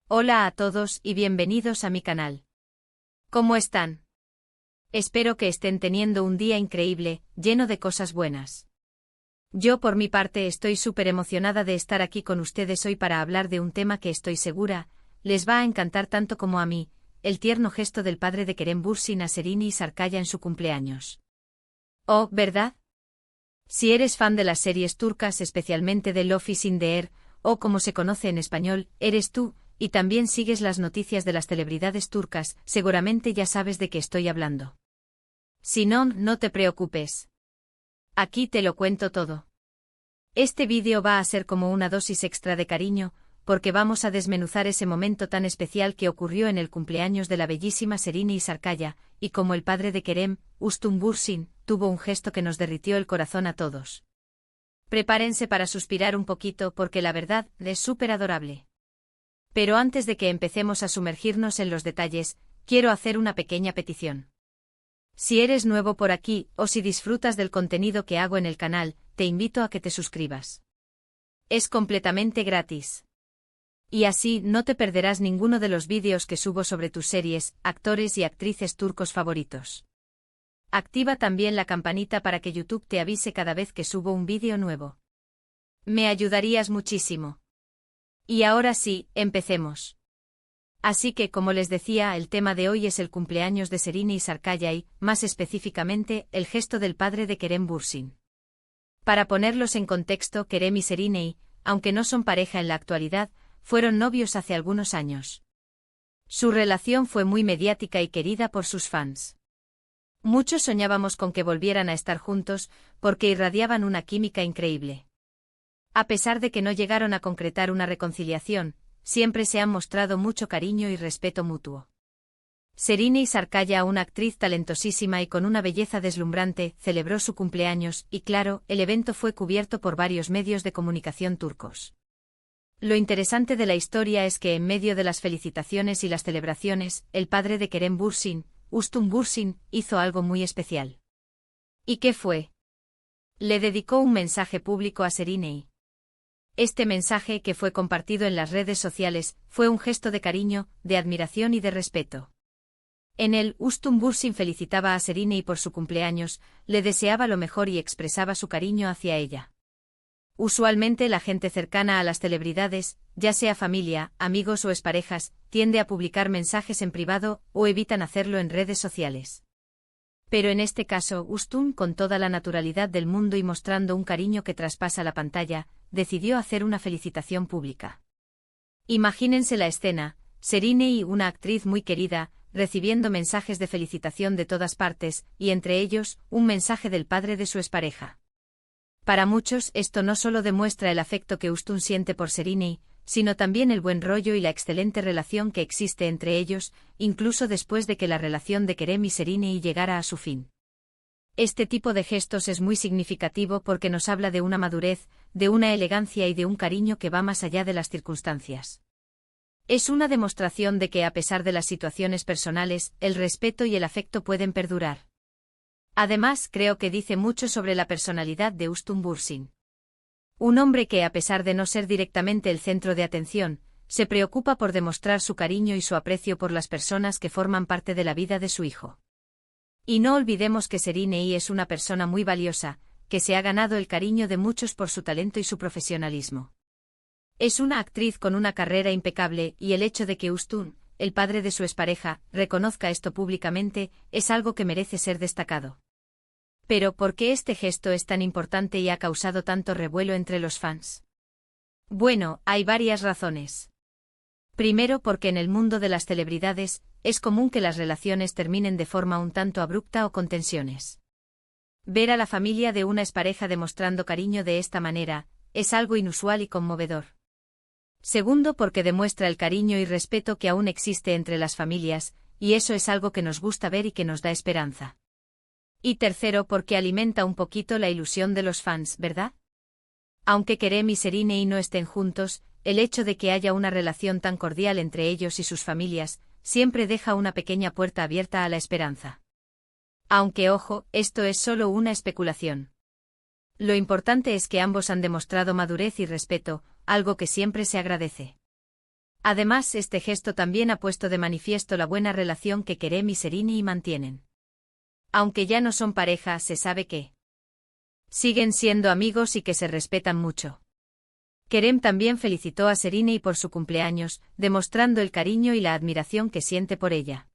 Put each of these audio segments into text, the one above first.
Hola a todos y bienvenidos a mi canal. ¿Cómo están? Espero que estén teniendo un día increíble, lleno de cosas buenas. Yo por mi parte estoy súper emocionada de estar aquí con ustedes hoy para hablar de un tema que estoy segura, les va a encantar tanto como a mí, el tierno gesto del padre de Kerem Bürsin a Serini Sarıkaya en su cumpleaños. Oh, ¿verdad? Si eres fan de las series turcas, especialmente de Love is in the Air, o como se conoce en español, Eres tú, y también sigues las noticias de las celebridades turcas, seguramente ya sabes de qué estoy hablando. Si no, no te preocupes. Aquí te lo cuento todo. Este vídeo va a ser como una dosis extra de cariño, porque vamos a desmenuzar ese momento tan especial que ocurrió en el cumpleaños de la bellísima Serini Sarıkaya, y como el padre de Kerem, Ustum Bürsin, tuvo un gesto que nos derritió el corazón a todos. Prepárense para suspirar un poquito porque la verdad es súper adorable. Pero antes de que empecemos a sumergirnos en los detalles, quiero hacer una pequeña petición. Si eres nuevo por aquí, o si disfrutas del contenido que hago en el canal, te invito a que te suscribas. Es completamente gratis. Y así no te perderás ninguno de los vídeos que subo sobre tus series, actores y actrices turcos favoritos. Activa también la campanita para que YouTube te avise cada vez que subo un vídeo nuevo. Me ayudarías muchísimo. Y ahora sí, empecemos. Así que, como les decía, el tema de hoy es el cumpleaños de Serini Sarıkaya y, más específicamente, el gesto del padre de Kerem Bürsin. Para ponerlos en contexto, Kerem y Serini, aunque no son pareja en la actualidad, fueron novios hace algunos años. Su relación fue muy mediática y querida por sus fans. Muchos soñábamos con que volvieran a estar juntos, porque irradiaban una química increíble. A pesar de que no llegaron a concretar una reconciliación, siempre se han mostrado mucho cariño y respeto mutuo. Serini Sarıkaya, una actriz talentosísima y con una belleza deslumbrante, celebró su cumpleaños y claro, el evento fue cubierto por varios medios de comunicación turcos. Lo interesante de la historia es que en medio de las felicitaciones y las celebraciones, el padre de Kerem Bürsin, Ustum Bürsin, hizo algo muy especial. ¿Y qué fue? Le dedicó un mensaje público a Serini. Este mensaje, que fue compartido en las redes sociales, fue un gesto de cariño, de admiración y de respeto. En él, Ustum Bürsin felicitaba a Serini por su cumpleaños, le deseaba lo mejor y expresaba su cariño hacia ella. Usualmente la gente cercana a las celebridades, ya sea familia, amigos o exparejas, tiende a publicar mensajes en privado o evitan hacerlo en redes sociales. Pero en este caso, Ustum, con toda la naturalidad del mundo y mostrando un cariño que traspasa la pantalla, decidió hacer una felicitación pública. Imagínense la escena, Serini, una actriz muy querida, recibiendo mensajes de felicitación de todas partes, y entre ellos, un mensaje del padre de su expareja. Para muchos esto no solo demuestra el afecto que Ustum siente por Serini, sino también el buen rollo y la excelente relación que existe entre ellos, incluso después de que la relación de Kerem y Serini llegara a su fin. Este tipo de gestos es muy significativo porque nos habla de una madurez, de una elegancia y de un cariño que va más allá de las circunstancias. Es una demostración de que a pesar de las situaciones personales, el respeto y el afecto pueden perdurar. Además, creo que dice mucho sobre la personalidad de Ustum Bürsin. Un hombre que, a pesar de no ser directamente el centro de atención, se preocupa por demostrar su cariño y su aprecio por las personas que forman parte de la vida de su hijo. Y no olvidemos que Serini es una persona muy valiosa, que se ha ganado el cariño de muchos por su talento y su profesionalismo. Es una actriz con una carrera impecable y el hecho de que Ustum, el padre de su expareja, reconozca esto públicamente, es algo que merece ser destacado. Pero ¿por qué este gesto es tan importante y ha causado tanto revuelo entre los fans? Bueno, hay varias razones. Primero, porque en el mundo de las celebridades, es común que las relaciones terminen de forma un tanto abrupta o con tensiones. Ver a la familia de una expareja demostrando cariño de esta manera, es algo inusual y conmovedor. Segundo, porque demuestra el cariño y respeto que aún existe entre las familias, y eso es algo que nos gusta ver y que nos da esperanza. Y tercero, porque alimenta un poquito la ilusión de los fans, ¿verdad? Aunque Kerem y Serini no estén juntos, el hecho de que haya una relación tan cordial entre ellos y sus familias, siempre deja una pequeña puerta abierta a la esperanza. Aunque ojo, esto es solo una especulación. Lo importante es que ambos han demostrado madurez y respeto, algo que siempre se agradece. Además, este gesto también ha puesto de manifiesto la buena relación que Kerem y Sereni mantienen. Aunque ya no son pareja, se sabe que siguen siendo amigos y que se respetan mucho. Kerem también felicitó a Sereni por su cumpleaños, demostrando el cariño y la admiración que siente por ella.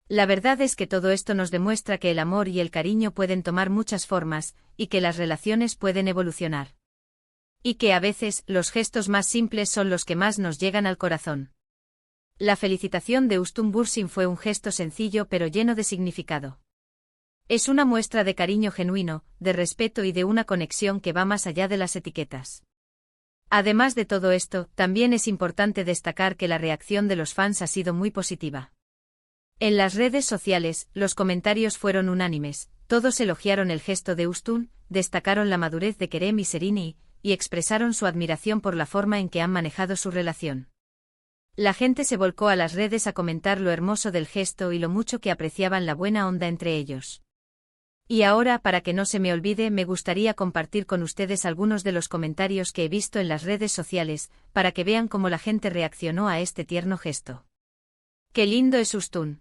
La verdad es que todo esto nos demuestra que el amor y el cariño pueden tomar muchas formas, y que las relaciones pueden evolucionar. Y que a veces, los gestos más simples son los que más nos llegan al corazón. La felicitación de Ustum Bursin fue un gesto sencillo pero lleno de significado. Es una muestra de cariño genuino, de respeto y de una conexión que va más allá de las etiquetas. Además de todo esto, también es importante destacar que la reacción de los fans ha sido muy positiva. En las redes sociales, los comentarios fueron unánimes, todos elogiaron el gesto de Ustum, destacaron la madurez de Kerem y Sereni, y expresaron su admiración por la forma en que han manejado su relación. La gente se volcó a las redes a comentar lo hermoso del gesto y lo mucho que apreciaban la buena onda entre ellos. Y ahora, para que no se me olvide, me gustaría compartir con ustedes algunos de los comentarios que he visto en las redes sociales, para que vean cómo la gente reaccionó a este tierno gesto. ¡Qué lindo es Ustum!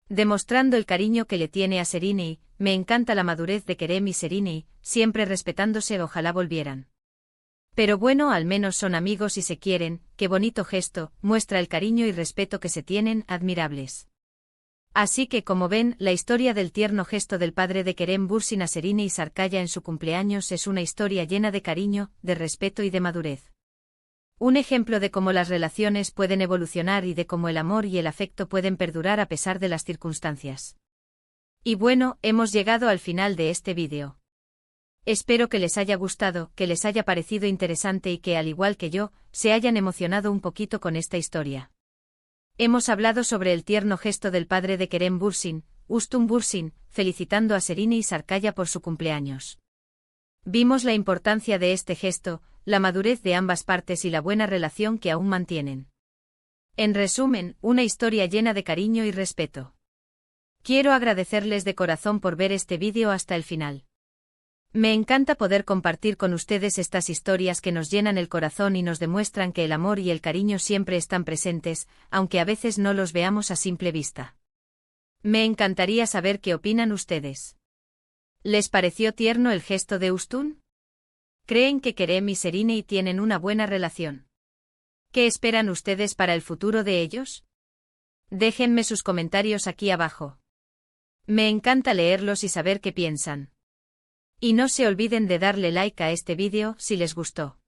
Demostrando el cariño que le tiene a Sereni, me encanta la madurez de Kerem y Sereni, siempre respetándose, ojalá volvieran. Pero bueno, al menos son amigos y se quieren, qué bonito gesto, muestra el cariño y respeto que se tienen, admirables. Así que como ven, la historia del tierno gesto del padre de Kerem Bürsin a Sereni y Sarkaya en su cumpleaños es una historia llena de cariño, de respeto y de madurez. Un ejemplo de cómo las relaciones pueden evolucionar y de cómo el amor y el afecto pueden perdurar a pesar de las circunstancias. Y bueno, hemos llegado al final de este vídeo. Espero que les haya gustado, que les haya parecido interesante y que, al igual que yo, se hayan emocionado un poquito con esta historia. Hemos hablado sobre el tierno gesto del padre de Kerem Bürsin, Ustum Bürsin, felicitando a Sereni y Sarkaya por su cumpleaños. Vimos la importancia de este gesto, la madurez de ambas partes y la buena relación que aún mantienen. En resumen, una historia llena de cariño y respeto. Quiero agradecerles de corazón por ver este vídeo hasta el final. Me encanta poder compartir con ustedes estas historias que nos llenan el corazón y nos demuestran que el amor y el cariño siempre están presentes, aunque a veces no los veamos a simple vista. Me encantaría saber qué opinan ustedes. ¿Les pareció tierno el gesto de Ustum? ¿Creen que Kerem y Sereni tienen una buena relación? ¿Qué esperan ustedes para el futuro de ellos? Déjenme sus comentarios aquí abajo. Me encanta leerlos y saber qué piensan. Y no se olviden de darle like a este vídeo si les gustó.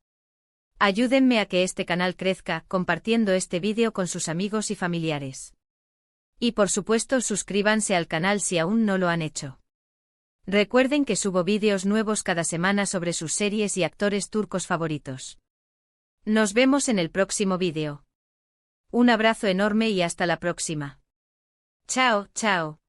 Ayúdenme a que este canal crezca compartiendo este vídeo con sus amigos y familiares. Y por supuesto suscríbanse al canal si aún no lo han hecho. Recuerden que subo vídeos nuevos cada semana sobre sus series y actores turcos favoritos. Nos vemos en el próximo vídeo. Un abrazo enorme y hasta la próxima. Chao, chao.